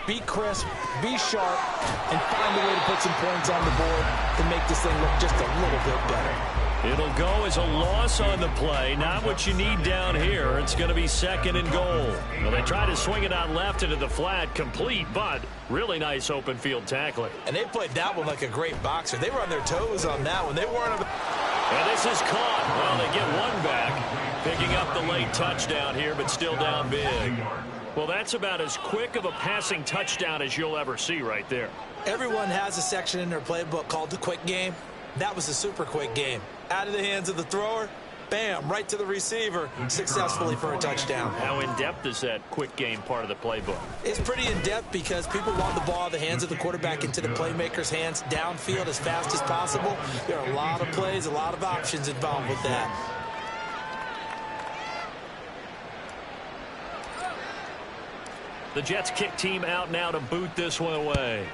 be crisp, be sharp, and find a way to put some points on the board to make this thing look just a little bit better. It'll go as a loss on the play. Not what you need down here. It's going to be 2nd and goal. Well, they try to swing it out left into the flat, complete, but really nice open field tackling. And they played that one like a great boxer. They were on their toes on that one. They weren't. And this is caught. Well, they get one back, picking up the late touchdown here, but still down big. Well, that's about as quick of a passing touchdown as you'll ever see right there. Everyone has a section in their playbook called the quick game. That was a super quick game. Out of the hands of the thrower, bam, right to the receiver, successfully for a touchdown. How in-depth is that quick game part of the playbook? It's pretty in-depth because people want the ball in the hands of the quarterback into the playmaker's hands downfield as fast as possible. There are a lot of plays, a lot of options involved with that. The Jets kick team out now to boot this one away.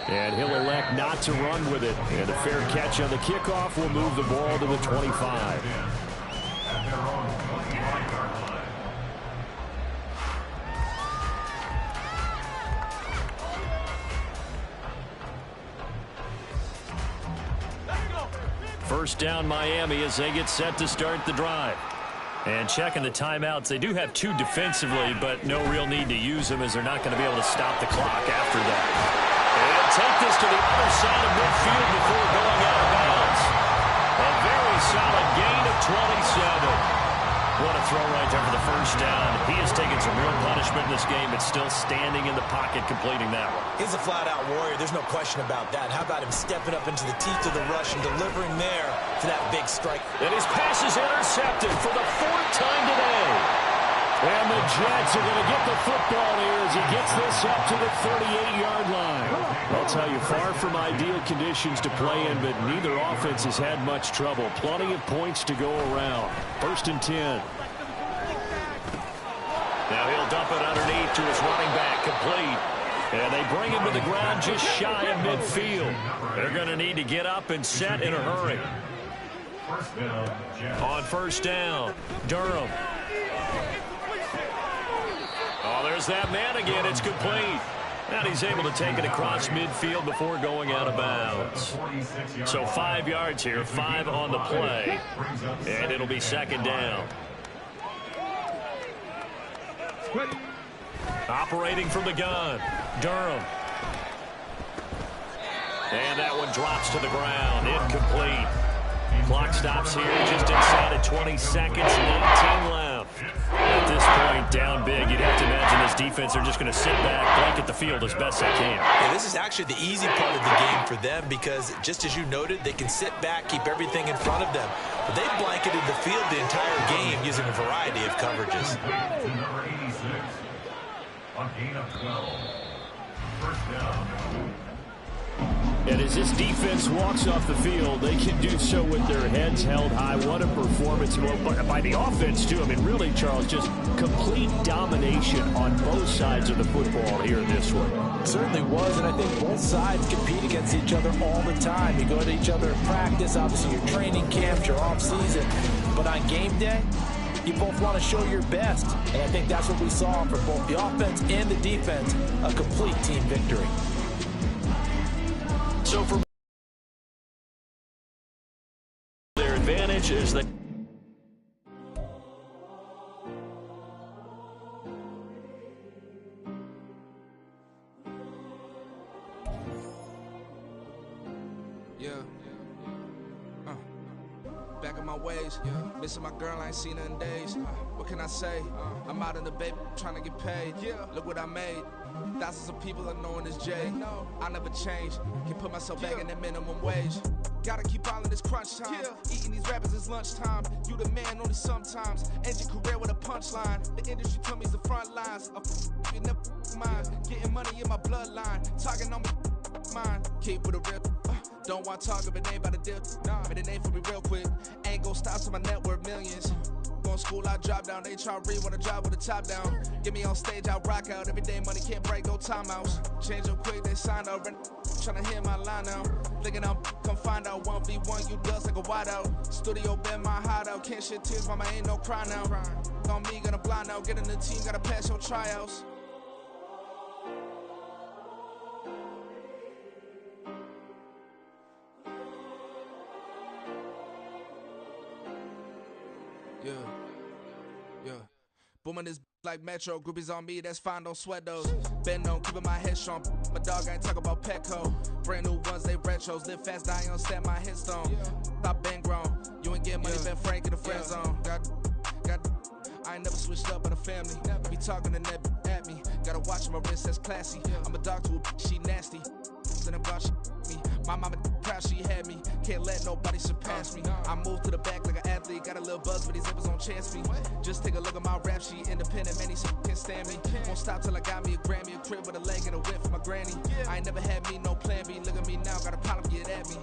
And he'll elect not to run with it. And a fair catch on the kickoff will move the ball to the 25. First down Miami as they get set to start the drive. And checking the timeouts, they do have 2 defensively, but no real need to use them as they're not going to be able to stop the clock after that. And take this to the other side of midfield before going out of bounds. A very solid gain of 27. What a throw right there for the first down. He has taken some real punishment in this game, but still standing in the pocket completing that one. He's a flat-out warrior. There's no question about that. How about him stepping up into the teeth of the rush and delivering there for that big strike. And his pass is intercepted for the 4th time today. And the Jets are going to get the football here as he gets this up to the 38-yard line. I'll tell you, far from ideal conditions to play in, but neither offense has had much trouble. Plenty of points to go around. 1st and 10. Now he'll dump it underneath to his running back, complete. And they bring him to the ground just shy of midfield. They're going to need to get up and set in a hurry. On 1st down, Durham. Oh, there's that man again. It's complete. And he's able to take it across midfield before going out of bounds. So 5 yards here, 5 on the play. And it'll be 2nd down. Operating from the gun, Durham. And that one drops to the ground. Incomplete. Clock stops here just inside of 20 seconds, 19 left. At this point, down big, you'd have to imagine this defense are just going to sit back, blanket the field as best they can. Yeah, this is actually the easy part of the game for them because, just as you noted, they can sit back, keep everything in front of them. But they blanketed the field the entire game using a variety of coverages. Number 86, a gain of 12. 1st down. And as this defense walks off the field, they can do so with their heads held high. What a performance by the offense, too. I mean, really, Charles, just complete domination on both sides of the football here in this one. It certainly was, and I think both sides compete against each other all the time. You go to each other in practice, obviously your training camps, your off-season. But on game day, You both want to show your best, and I think that's what we saw from both the offense and the defense, a complete team victory. So for their advantage is that back in my ways, missing my girl, I ain't seen her in days. What can I say? I'm out in the baby, trying to get paid. Look what I made. Thousands of people are knowing this Jay. I never change. Can put myself back in that minimum wage. Gotta keep all in this crunch time. Eating these rappers is lunchtime. You the man only sometimes. End your career with a punchline. The industry told me it's the front lines. You never mind. Getting money in my bloodline. Talking on me, mine. Keep with a real. Don't want to talk if it ain't about a deal. But it ain't for me real quick. Ain't gon' stop to my net worth millions. Going school, I drop down. They try to read when I drive with the top down. Get me on stage, I rock out. Every day money can't break, no timeouts. Change up quick, they sign up. Tryna hear my line now. Thinking I'm come find out 1v1, you dust like a wideout. Studio been my hideout. Can't shed tears, mama ain't no cry now. On me, gonna blind out. Get in the team, gotta pass your tryouts. Yeah. Booming this like Metro. Groupies on me, that's fine, don't sweat those. Been on, keeping my head strong. My dog ain't talk about Petco. Brand new ones, they retros. Live fast, die on set, my headstone. Stop been grown. You ain't getting money, been frank in the friend zone. I ain't never switched up on the family. Be talking to that at me. Gotta watch my wrist, that's classy. I'm a dog to a she nasty. Then I'm gone, she me. My mama proud she had me. Can't let nobody surpass me. I move to the back like an athlete. Got a little buzz, but these zippers don't chance me. Just take a look at my rap sheet. Independent, man, these can't stand me. Won't stop till I got me a Grammy, a crib with a leg and a whip for my granny. I ain't never had me no plan B. Look at me now, got a problem, get at me.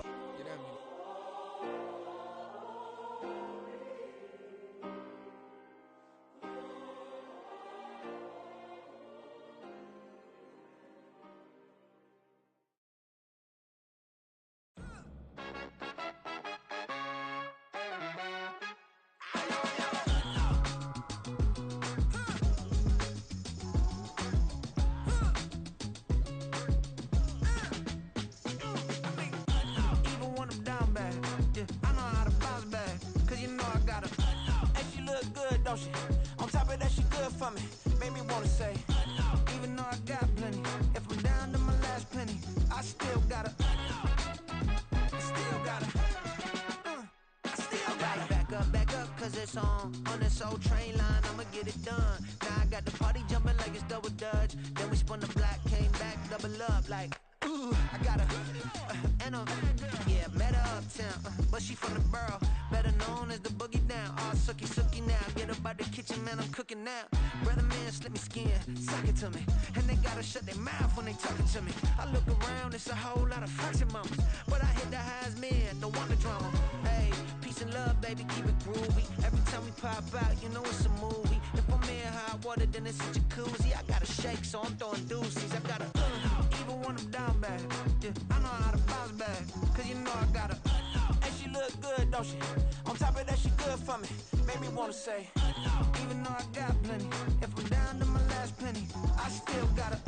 On top of that, she good for me. Made me wanna say, even though I got plenty, if I'm down to my last penny, I still gotta. Back up, cause it's on this old train line, I'ma get it done. Now I got the party jumping like it's double dutch. Then we spun the block, came back, double up like, ooh, I got met her uptown, but she from the borough, better known as the boogie down. All sookie now, get up out the kitchen, man, I'm cooking now. Brother man, slip me skin, suck it to me, and they gotta shut their mouth when they talking to me. I look around, it's a whole lot of flexing mamas, but I hit the highs, man, don't want the drama. Hey, peace and love, baby, keep it groovy. Every time we pop out, you know it's a movie. If I'm in hot water, then it's a jacuzzi. I gotta shake, so I'm throwing deuces. I gotta, even when I'm down bad, I know how to bounce back, cause you know I gotta. And she look good, don't she? On top of that, she good for me. Made me wanna say, even though I got plenty, if I'm down to my last penny, I still gotta.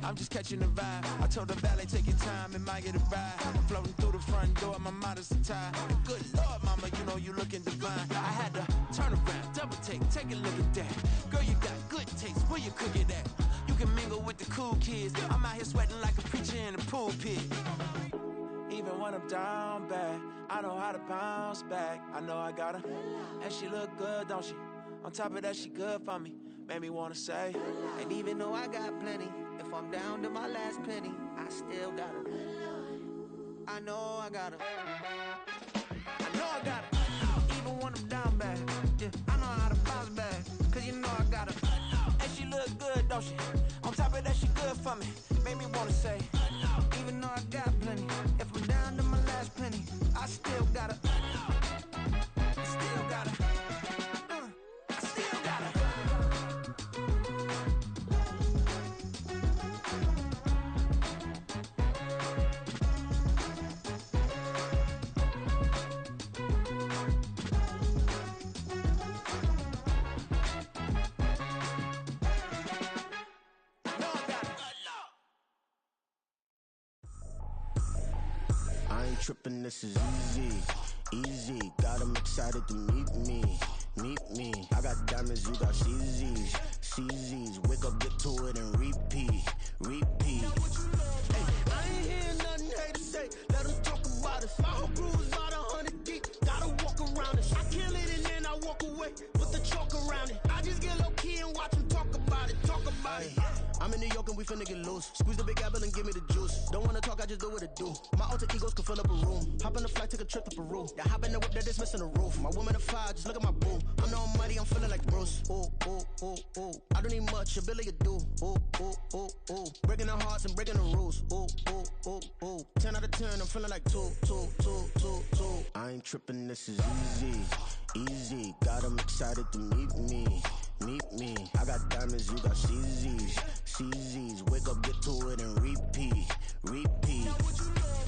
I'm just catching the vibe. I told the valet, take your time, it might get a ride. Floating through the front door, my modest attire. Good Lord, mama, you know you looking divine. I had to turn around, double take a look at that. Girl, you got good taste, where you cook it at? You can mingle with the cool kids. I'm out here sweating like a preacher in a pulpit. Even when I'm down bad, I know how to bounce back. I know I got her, and she look good, don't she? On top of that, she good for me. Made me wanna say, and even though I got plenty, if I'm down to my last penny, I still got her. I know I got her. I know I got her. Even when I'm down bad, I know how to bounce back, cause you know I got her. And she look good, don't she? On top of that, she good for for me, made me wanna say, even though I got plenty, if I'm down to my last penny, I still gotta, still gotta, still gotta. I ain't tripping, this is easy, easy. Got 'em excited to meet me, meet me. I got diamonds, you got CZs, CZs. Wake up, get to it and repeat, repeat. Hey, I ain't hearing nothing haters say, let them talk about us. My whole crew is about 100 deep, gotta walk around us. I kill it and then I walk away, put the chalk around it. I just get low key and watch them talk about it, talk about it. I'm in New York and we finna get loose. Squeeze the big apple and give me the juice. Don't wanna talk, I just do what it do. My alter egos can fill up a room. Hop on the flight, take a trip to Peru. Yeah, hop in the whip, that is missing the roof. My woman a fire, just look at my boo. I'm the almighty, I'm feeling like Bruce. Ooh, ooh, ooh, ooh. I don't need much, a Billy a do. Ooh, ooh, ooh, ooh. Breaking the hearts and breaking the rules. Ooh, ooh, ooh, ooh. 10 out of 10, I'm feeling like 2, 2, 2, 2, 2. I ain't tripping, this is easy, easy. Got 'em excited to meet me, meet me. I got diamonds, you got CZs, CZs. Wake up, get to it and repeat, repeat.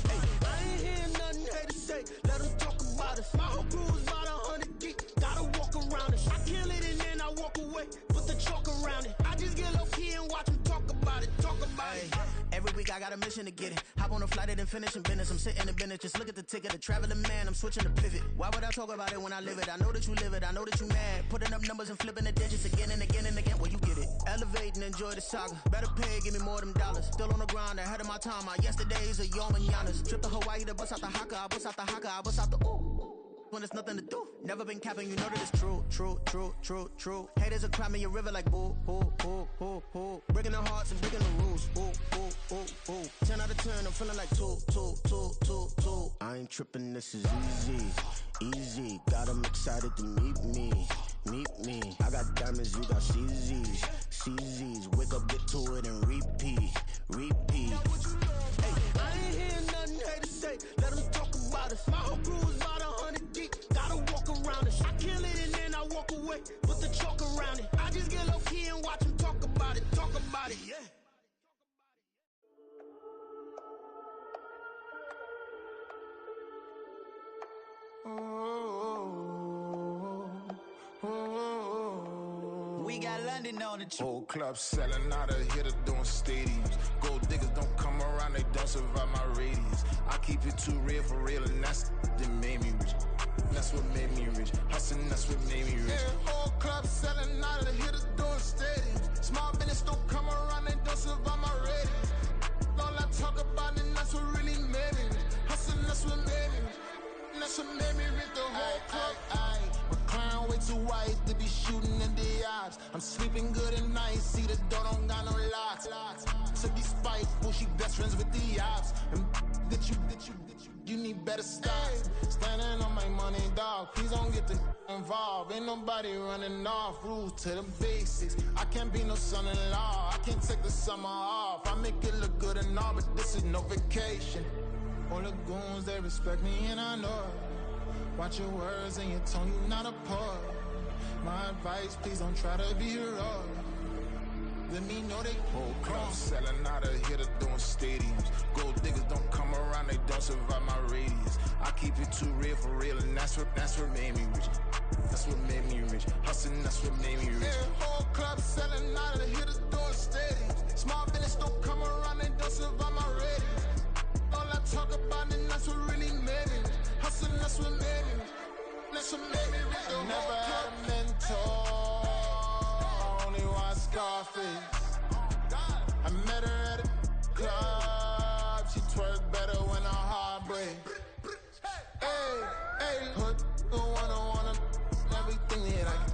Hey, I ain't hearing nothing haters say, let them talk about us. My whole crew is about 100 deep, gotta walk around us. I kill it and then I walk away, put the chalk around it. I just get low key and watch them talk about it, talk about it. Every week I got a mission to get it. Hop on a flight and then finish in business. I'm sitting in business, just look at the ticket. A traveling man, I'm switching to pivot. Why would I talk about it when I live it? I know that you live it, I know that you mad. Putting up numbers and flipping the digits again and again and again. Well, you get it. Elevate and enjoy the saga. Better pay, give me more of them dollars. Still on the grind, ahead of my time. My yesterdays are your mananas. Trip to Hawaii to bust out the haka. I bust out the haka, I bust out the ooh. When there's nothing to do. Never been capping, you know that it's true, true, true, true, true. Haters will cry me a river like boo, boo, boo, boo, boo. Breaking their hearts and breaking the rules. Ooh, ooh, ooh, ooh. 10 out of 10, I'm feeling like 2, 2, 2, 2, 2. I ain't tripping, this is easy, easy. Got 'em excited to meet me, meet me. I got diamonds, you got CZs, CZs. Wake up, get to it and repeat, repeat. Hey, I ain't hearing nothing haters say, let them talk about us. My whole crew is about 100 deep, gotta walk around us. I kill it and then I walk away, put the chalk around it. I just get low key and watch them talk about it, talk about it, yeah. We got London on the trip. Whole club selling out of hitter doing stadiums. Gold diggers don't come around, they don't survive my radius. I keep it too real for real, and that's that made me rich. That's what made me rich. Hustling, that's what made me rich. Yeah, whole club selling out of hitters doing stadiums. Small business don't come around, they don't survive my radius. All I talk about, and that's what really made me rich. Hustling, that's what made me rich. That's what made me rich. The whole club. My clown way too white to be shooting in the eyes. I'm sleeping good at night, see the door don't got no locks. To be spiteful, she best friends with the ops. And that you need better stocks. Standing on my money, dog. Please don't get the involved. Ain't nobody running off. Rules to the basics. I can't be no son-in-law. I can't take the summer off. I make it look good and all, but this is no vacation. All the goons, they respect me and I know it. Watch your words and your tone, you not a poet. My advice, please don't try to be heroic. Let me know they whole club selling out of hitter doing stadiums. Gold diggers don't come around, they don't survive my radius. I keep it too real for real, and that's what made me rich. That's what made me rich. Hustling, that's what made me rich. Yeah, whole club selling out of hitters doing stadiums. Small business don't come around, they don't survive my radius. All I talk about, and that's what really made me rich. Hustling, that's what made me rich. That's what made me rich. I never had a mentor. Only one Scarface. I met her at a club. She twerk better when her heart breaks. Hey, hey, hood, wanna everything that I can.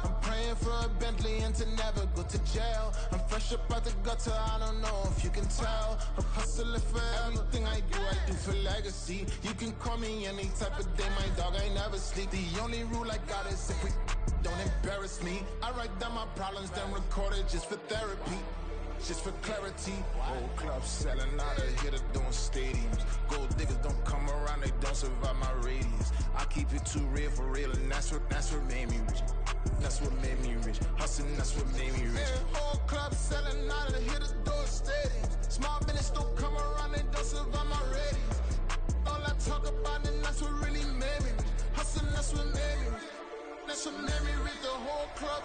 I'm praying for a Bentley and to never go to jail. I'm fresh up out the gutter, I don't know if you can tell. I'm hustling for everything I do for legacy. You can call me any type of day, my dog, I never sleep. The only rule I got is if we don't embarrass me. I write down my problems, then record it just for therapy. Just for clarity, whole club selling out of hitter doing stadiums. Gold diggers don't come around, they don't survive my radius. I keep it too real for real, and that's what made me rich. That's what made me rich. Hustling, that's what made me rich. Yeah, whole club selling out of hitter doing stadiums. Small business don't come around, they don't survive my radius. All I talk about, and that's what really made me rich. Hustling, that's what made me rich. That's what made me rich, the whole club.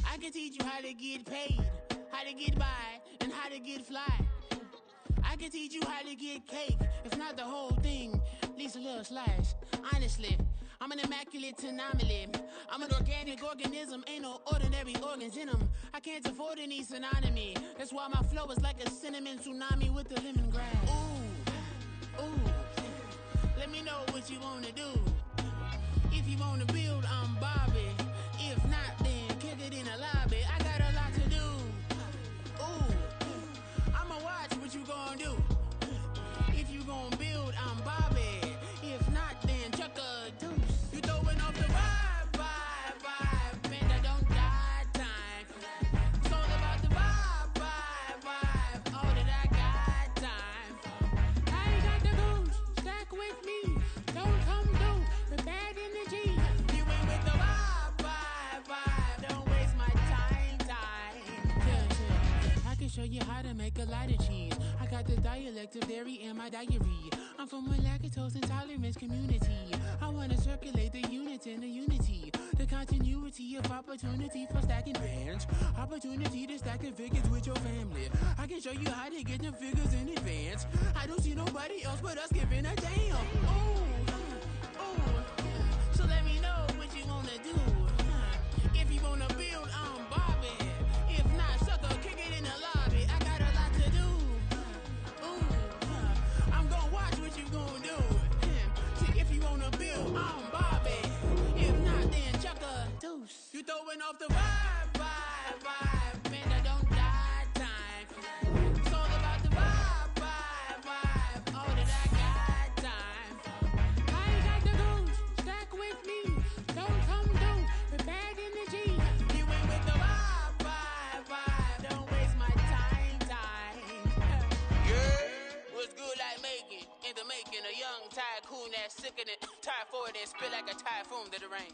I can teach you how to get paid, how to get by, and how to get fly. I can teach you how to get cake, if not the whole thing, at least a little slice. Honestly, I'm an immaculate anomaly. I'm an organic organism, ain't no ordinary organs in them. I can't afford any synonymy. That's why my flow is like a cinnamon tsunami with the lemongrass. Ooh, ooh, let me know what you wanna do. If you wanna build, I'm Bobby. If not, then kick it in the lobby. I got a lot to do. Ooh, I'ma watch what you gon' do. If you gon' build, I'm Bobby. If not, then chuck a deuce. You throwing off the vibe. Man, I don't die time. It's all about the vibe. All that I got time. I ain't got the goose. Stack with me. Don't come through with bad energy. You ain't with the vibe. Don't waste my time. Yeah. I can show you how to make a lot of cheese. I got the dialect of dairy in my diary. I'm from a lactose intolerance community. I wanna circulate the units and the unity. The continuity of opportunity for stacking bands. Opportunity to stack the figures with your family. I can show you how to get the figures in advance. I don't see nobody else but us giving a damn. Ooh. So let me know what you wanna do. If you wanna build, I'm Bobby. If not, sucker, kick it in the lobby. I got a lot to do. Ooh, I'm gonna watch what you gonna do. See, if you wanna build, I'm Bobby. If not, then chuck a deuce. You throwing off the vibe. Man, I don't die time. It's all about the vibe. All that I got time. I ain't got the goose. Stack with me. Don't come through with bad energy. You ain't with the vibe. Don't waste my time. Yeah, what's good like making? In the making, a young tycoon that's sick in it. Tired for it and spit like a typhoon to the rain.